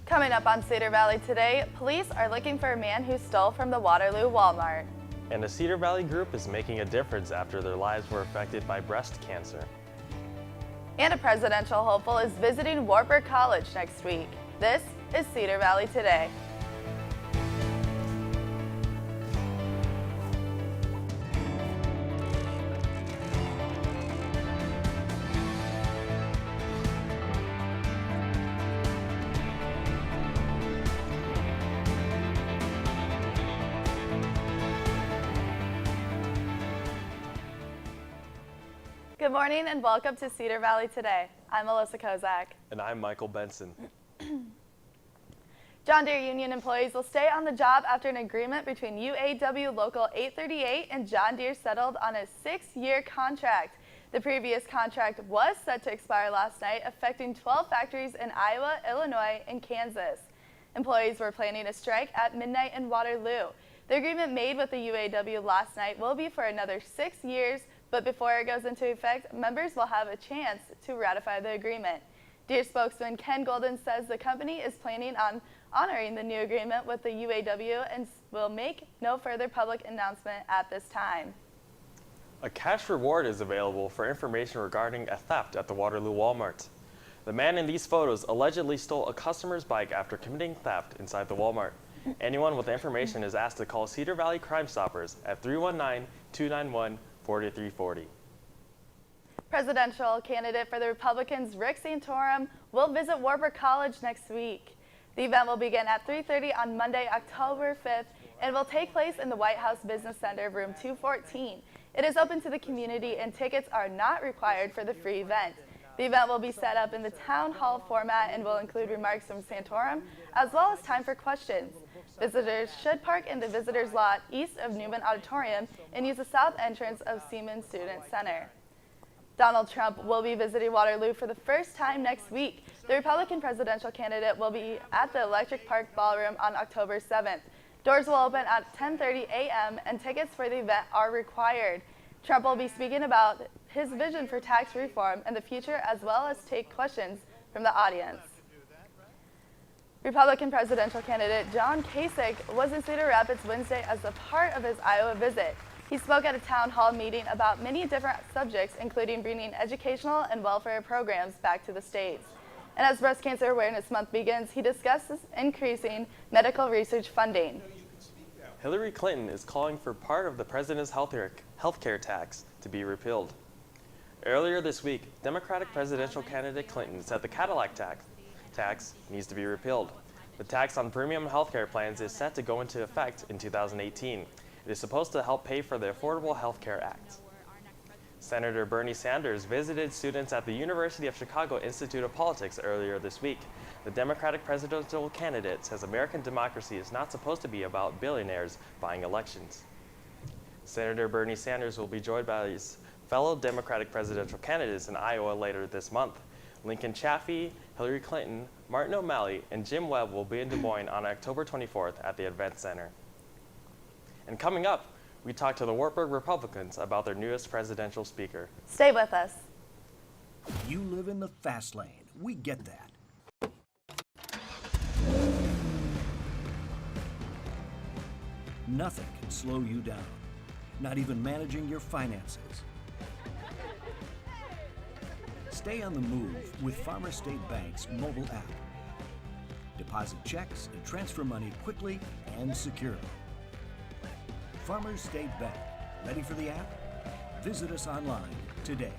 Coming up on Cedar Valley today, police are looking for a man who stole from the Waterloo Walmart. And a Cedar Valley group is making a difference after their lives were affected by breast cancer. And a presidential hopeful is visiting Wartburg College next week. This is Cedar Valley Today. Good morning and welcome to Cedar Valley Today. I'm Melissa Kozak. And I'm Michael Benson. John Deere Union employees will stay on the job after an agreement between UAW Local 838 and John Deere settled on a 6-year contract. The previous contract was set to expire last night, affecting 12 factories in Iowa, Illinois, and Kansas. Employees were planning a strike at midnight in Waterloo. The agreement made with the UAW last night will be for another 6 years, but before it goes into effect, members will have a chance to ratify the agreement. Deere spokesman Ken Golden says the company is planning on honoring the new agreement with the UAW and will make no further public announcement at this time. A cash reward is available for information regarding a theft at the Waterloo Walmart. The man in these photos allegedly stole a customer's bike after committing theft inside the Walmart. Anyone with information is asked to call Cedar Valley Crime Stoppers at 319-291-4340. Presidential candidate for the Republicans, Rick Santorum, will visit Wartburg College next week. The event will begin at 3:30 on Monday, October 5th, and will take place in the White House Business Center, room 214. It is open to the community, and tickets are not required for the free event. The event will be set up in the town hall format and will include remarks from Santorum, as well as time for questions. Visitors should park in the visitors lot east of Newman Auditorium and use the south entrance of Siemens Student Center. Donald Trump will be visiting Waterloo for the first time next week. The Republican presidential candidate will be at the Electric Park Ballroom on October 7th. Doors will open at 10:30 a.m. and tickets for the event are required. Trump will be speaking about his vision for tax reform and the future, as well as take questions from the audience. Republican presidential candidate John Kasich was in Cedar Rapids Wednesday as a part of his Iowa visit. He spoke at a town hall meeting about many different subjects, including bringing educational and welfare programs back to the states. And as Breast Cancer Awareness Month begins, he discusses increasing medical research funding. Hillary Clinton is calling for part of the president's healthcare tax to be repealed. Earlier this week, Democratic presidential candidate Clinton said the Cadillac tax needs to be repealed. The tax on premium healthcare plans is set to go into effect in 2018. It is supposed to help pay for the Affordable Health Care Act. Senator Bernie Sanders visited students at the University of Chicago Institute of Politics earlier this week. The Democratic presidential candidate says American democracy is not supposed to be about billionaires buying elections. Senator Bernie Sanders will be joined by his fellow Democratic presidential candidates in Iowa later this month. Lincoln Chafee, Hillary Clinton, Martin O'Malley, and Jim Webb will be in Des Moines on October 24th at the Event Center. And coming up, we talk to the Wartburg Republicans about their newest presidential speaker. Stay with us. You live in the fast lane. We get that. Nothing can slow you down, not even managing your finances. Stay on the move with Farmer State Bank's mobile app. Deposit checks and transfer money quickly and securely. Farmers State Bank. Ready for the app? Visit us online today.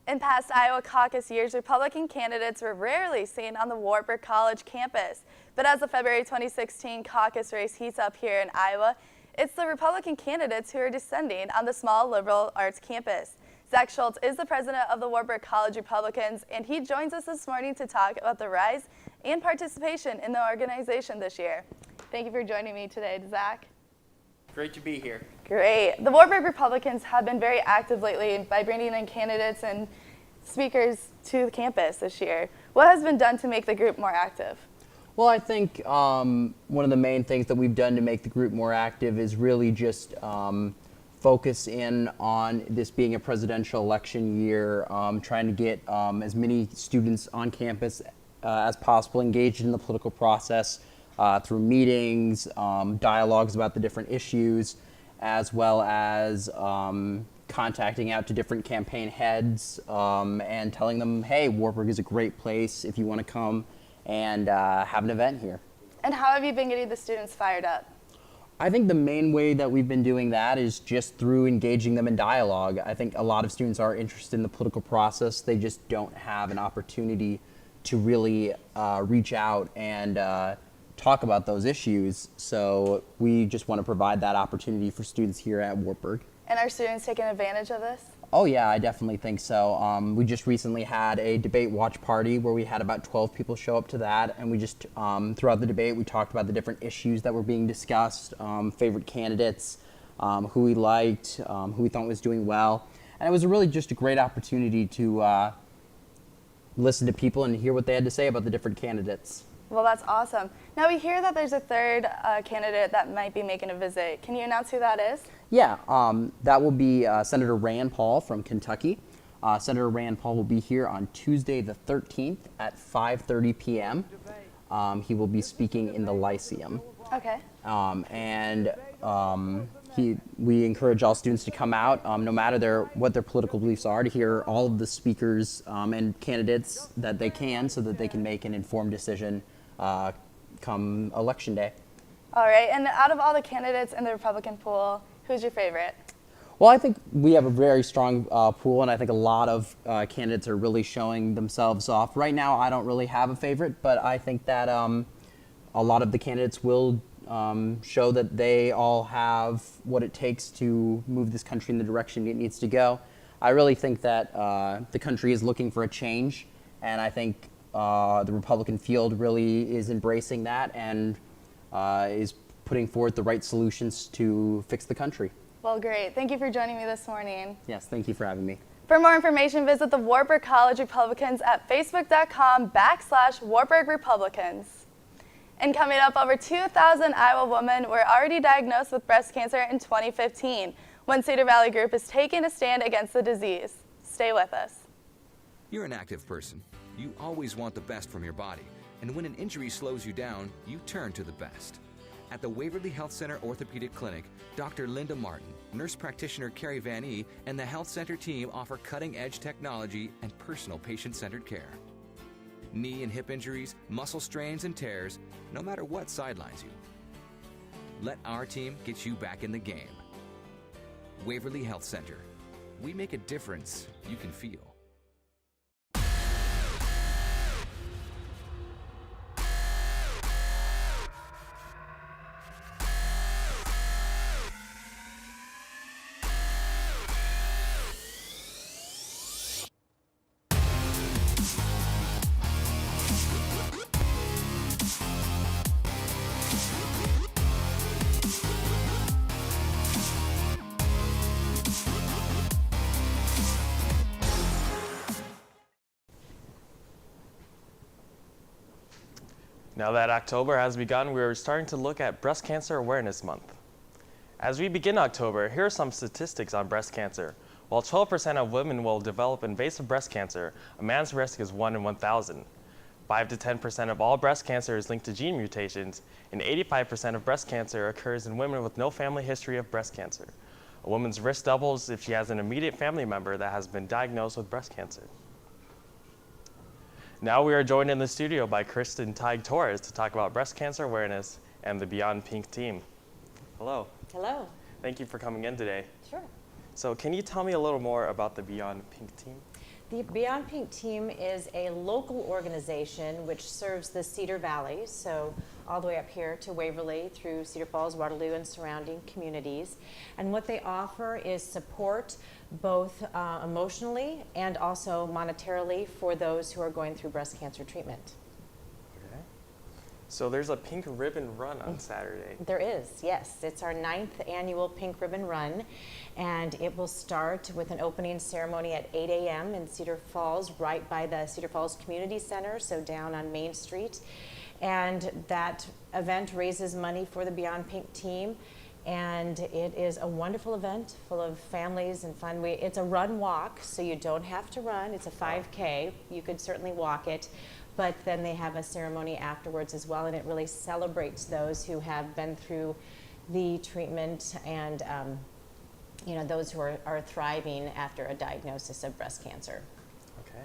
In past Iowa caucus years, Republican candidates were rarely seen on the Wartburg College campus. But as the February 2016 caucus race heats up here in Iowa, it's the Republican candidates who are descending on the small liberal arts campus. Zach Schultz is the president of the Wartburg College Republicans, and he joins us this morning to talk about the rise and participation in the organization this year. Thank you for joining me today, Zach. Great to be here. Great. The Wartburg Republicans have been very active lately by bringing in candidates and speakers to the campus this year. What has been done to make the group more active? Well, I think one of the main things that we've done to make the group more active is really just focus in on this being a presidential election year, trying to get as many students on campus as possible engaged in the political process through meetings, dialogues about the different issues, as well as contacting out to different campaign heads and telling them, hey, Wartburg is a great place if you want to come and have an event here. And how have you been getting the students fired up? I think the main way that we've been doing that is just through engaging them in dialogue. I think a lot of students are interested in the political process. They just don't have an opportunity to really reach out and talk about those issues. So we just want to provide that opportunity for students here at Wartburg. And are students taking advantage of this? Oh yeah, I definitely think so. We just recently had a debate watch party where we had about 12 people show up to that, and we just, throughout the debate, we talked about the different issues that were being discussed, favorite candidates, who we liked, who we thought was doing well. And it was really just a great opportunity to listen to people and hear what they had to say about the different candidates. Well, that's awesome. Now we hear that there's a third candidate that might be making a visit. Can you announce who that is? Yeah, that will be Senator Rand Paul from Kentucky. Senator Rand Paul will be here on Tuesday the 13th at 5:30 p.m. He will be speaking in the Lyceum. Okay. We encourage all students to come out, no matter what their political beliefs are, to hear all of the speakers and candidates that they can so that they can make an informed decision come Election Day. All right, and out of all the candidates in the Republican pool, who's your favorite? Well, I think we have a very strong pool, and I think a lot of candidates are really showing themselves off. Right now, I don't really have a favorite, but I think that a lot of the candidates will show that they all have what it takes to move this country in the direction it needs to go. I really think that the country is looking for a change, and I think the Republican field really is embracing that and is putting forward the right solutions to fix the country. Well, great. Thank you for joining me this morning. Yes, thank you for having me. For more information, visit the Wartburg College Republicans at facebook.com/Wartburg Republicans. And coming up, over 2,000 Iowa women were already diagnosed with breast cancer in 2015 when Cedar Valley Group is taking a stand against the disease. Stay with us. You're an active person. You always want the best from your body. And when an injury slows you down, you turn to the best. At the Waverly Health Center Orthopedic Clinic, Dr. Linda Martin, nurse practitioner Carrie Van E., and the Health Center team offer cutting-edge technology and personal patient-centered care. Knee and hip injuries, muscle strains and tears, no matter what sidelines you. Let our team get you back in the game. Waverly Health Center. We make a difference you can feel. Now that October has begun, we're starting to look at Breast Cancer Awareness Month. As we begin October, here are some statistics on breast cancer. While 12% of women will develop invasive breast cancer, a man's risk is 1 in 1,000. 5 to 10% of all breast cancer is linked to gene mutations, and 85% of breast cancer occurs in women with no family history of breast cancer. A woman's risk doubles if she has an immediate family member that has been diagnosed with breast cancer. Now we are joined in the studio by Kristen Teig-Torres to talk about breast cancer awareness and the Beyond Pink team. Hello. Hello. Thank you for coming in today. Sure. So can you tell me a little more about the Beyond Pink team? The Beyond Pink team is a local organization which serves the Cedar Valley, so all the way up here to Waverly through Cedar Falls, Waterloo, and surrounding communities. And what they offer is support both emotionally and also monetarily for those who are going through breast cancer treatment. Okay. So there's a pink ribbon run on Saturday. There is, yes. It's our 9th annual Pink Ribbon Run, and it will start with an opening ceremony at 8 a.m. in Cedar Falls, right by the Cedar Falls Community Center, so down on Main Street. And that event raises money for the Beyond Pink team, and it is a wonderful event full of families and fun. It's a run walk, so you don't have to run. It's a 5K. You could certainly walk it. But then they have a ceremony afterwards as well, and it really celebrates those who have been through the treatment and those who are thriving after a diagnosis of breast cancer. Okay.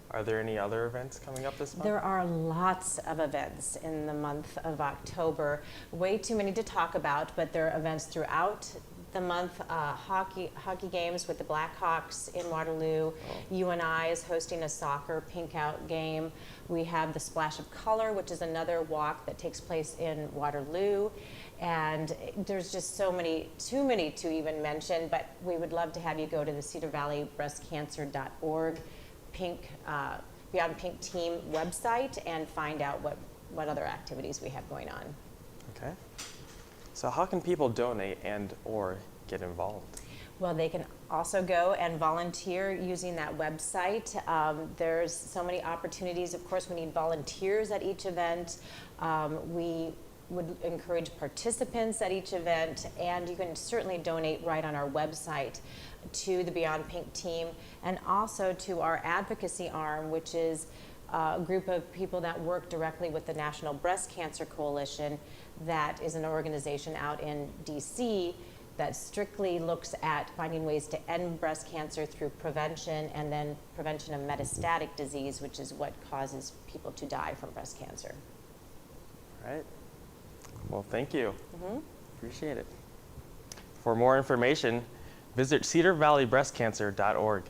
Are there any other events coming up this month? There are lots of events in the month of October. Way too many to talk about, but there are events throughout the month. Hockey games with the Blackhawks in Waterloo. UNI is hosting a soccer pink out game. We have the Splash of Color, which is another walk that takes place in Waterloo. And there's just too many to even mention, but we would love to have you go to the cedarvalleybreastcancer.org Beyond Pink team website and find out what other activities we have going on. Okay. So how can people donate and or get involved? Well, they can also go and volunteer using that website. There's so many opportunities. Of course, we need volunteers at each event. We would encourage participants at each event, and you can certainly donate right on our website to the Beyond Pink team and also to our advocacy arm, which is a group of people that work directly with the National Breast Cancer Coalition. That is an organization out in DC that strictly looks at finding ways to end breast cancer through prevention and then prevention of metastatic disease, which is what causes people to die from breast cancer. All right. Well, thank you. Appreciate it. For more information, visit cedarvalleybreastcancer.org.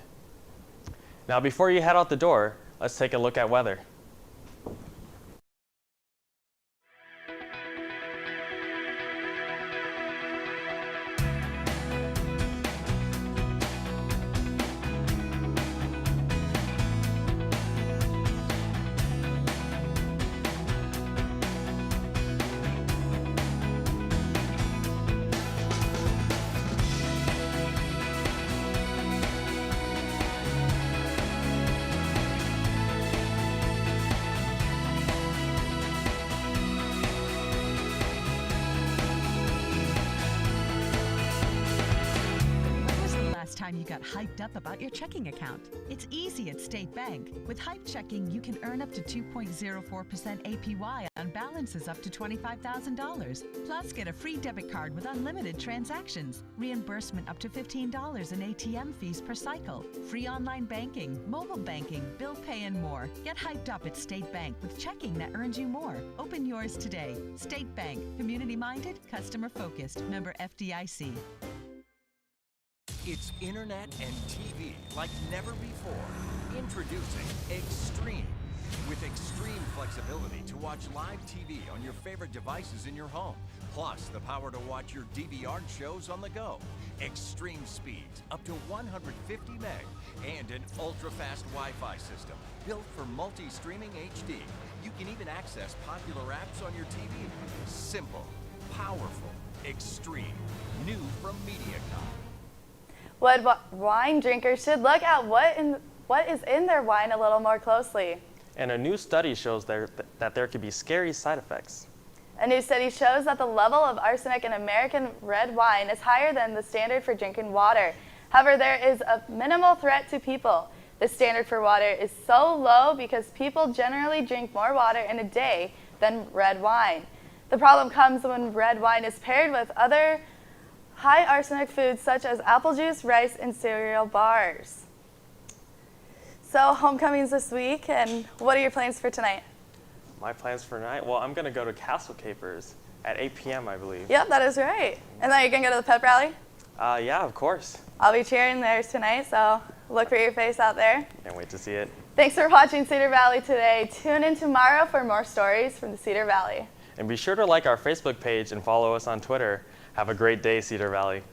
Now, before you head out the door, let's take a look at weather. Time you got hyped up about your checking account. It's easy at State Bank. With Hype Checking, you can earn up to 2.04% APY on balances up to $25,000. Plus, get a free debit card with unlimited transactions, reimbursement up to $15 in ATM fees per cycle, free online banking, mobile banking, bill pay, and more. Get hyped up at State Bank with checking that earns you more. Open yours today. State Bank. Community-minded, customer-focused. Member FDIC. It's internet and TV like never before. Introducing Extreme. With extreme flexibility to watch live TV on your favorite devices in your home. Plus the power to watch your DVR shows on the go. Extreme speeds up to 150 meg. And an ultra-fast Wi-Fi system built for multi-streaming HD. You can even access popular apps on your TV. Simple, powerful, extreme. New from MediaCom. Wood wine drinkers should look at what is in their wine a little more closely. And a new study shows that there could be scary side effects. A new study shows that the level of arsenic in American red wine is higher than the standard for drinking water. However, there is a minimal threat to people. The standard for water is so low because people generally drink more water in a day than red wine. The problem comes when red wine is paired with other high arsenic foods such as apple juice, rice, and cereal bars. So homecoming's this week, and what are your plans for tonight? My plans for tonight? Well, I'm going to go to Castle Capers at 8 p.m., I believe. Yep, that is right. And then you're going to go to the pep rally? Yeah, of course. I'll be cheering there tonight, so Look for your face out there. Can't wait to see it. Thanks for watching Cedar Valley today. Tune in tomorrow for more stories from the Cedar Valley. And be sure to like our Facebook page and follow us on Twitter. Have a great day, Cedar Valley.